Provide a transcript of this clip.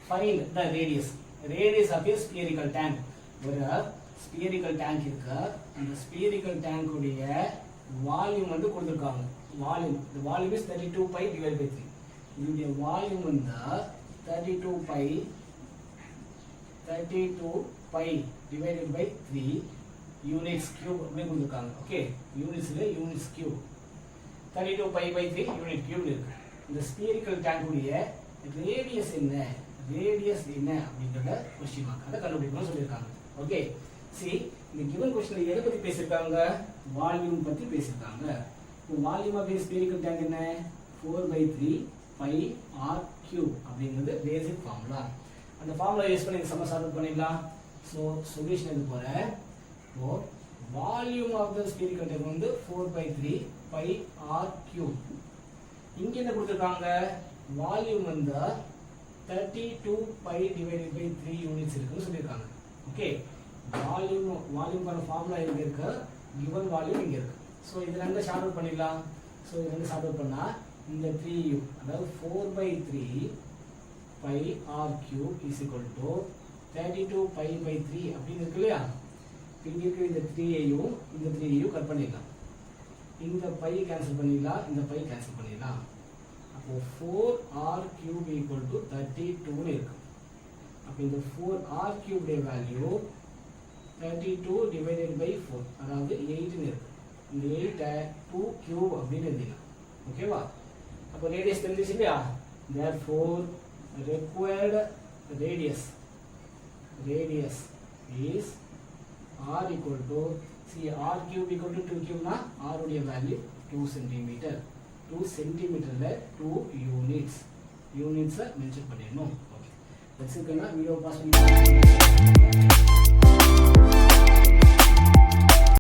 find the radius of a spherical tank. ஒரு spherical tank இருக்கு. அந்த spherical tank உடைய வால்யூம் வந்து கொடுத்திருக்காங்க. Volume, the volume is 32 pi divided by 3. இதோட வால்யூம் வந்து 32 pi divided by 3 units cube அப்படி கொடுத்திருக்காங்க. ஓகே, யூனிட்ஸ்ல units cube 32 pi by 3 unit cube இருக்கு. இந்த spherical tank உடைய ரேடியஸ் என்ன அப்படிங்கறத क्वेश्चन மார்க் அத கண்டுபிடிக்கணும்னு சொல்லிருக்காங்க. ஓகே, see இந்த given questionல எதை பத்தி பேசிருக்காங்க? வால்யூம் பத்தி பேசிருக்காங்க. இப்போ வால்யூம் ஆஃப் spherical tank என்ன? 4/3 pi r cube அப்படிங்கிறது பேசிக் ஃபார்முலா. அந்த ஃபார்முலா யூஸ் பண்ணி இந்த சம்ம சால்வ் பண்ணிடலாம். சோ சொல்யூஷன் இது போற. இப்போ volume of the spherical tank வந்து 4/3 pi r cube. இங்க என்ன கொடுத்திருக்காங்க? வால்யூம் வந்து 32 pi divided by 3 யூனிட்ஸ் இருக்குன்னு சொல்லிருக்காங்க. ஓகே, வால்யூம்கான ஃபார்முலா இங்க இருக்கு, given வால்யூம் இங்க இருக்கு. சோ இது ரெண்ட ஷார்ட் அவுட் பண்ணிடலாம். சோ இது ரெண்ட ஷார்ட் அவுட் பண்ணா இந்த 3u அதாவது 4/3 pi r cube is equal to 32 pi by 3 அப்படி இருக்கு இல்லையா? இங்க இருக்கிற இந்த 3ஐயும் இந்த 3ஐயும் கட் பண்ணிடலாம். இந்த பை கேன்சல் பண்ணிடலாம், இந்த பை கேன்சல் பண்ணிடலாம். அப்போ 4r cube equal to 32 னு இருக்கு. அப்ப இந்த 4r cube உடைய வேல்யூ 32 divided by 4 அதாவது 8 னு இருக்கு. இந்த 8 2 cube அப்படினு எழுதிடலாம். ஓகேவா? அப்ப ரேடியஸ் தெரிஞ்சிச்சு இல்லையா? therefore required radius is r equal to see r cube equal to 2 cube na r உடைய வேல்யூ 2 cm. 2 cm-ல 2 யூனிட்ஸ் மென்ஷன் பண்ணிடணும். Okay, that's it. Video pass பண்ணி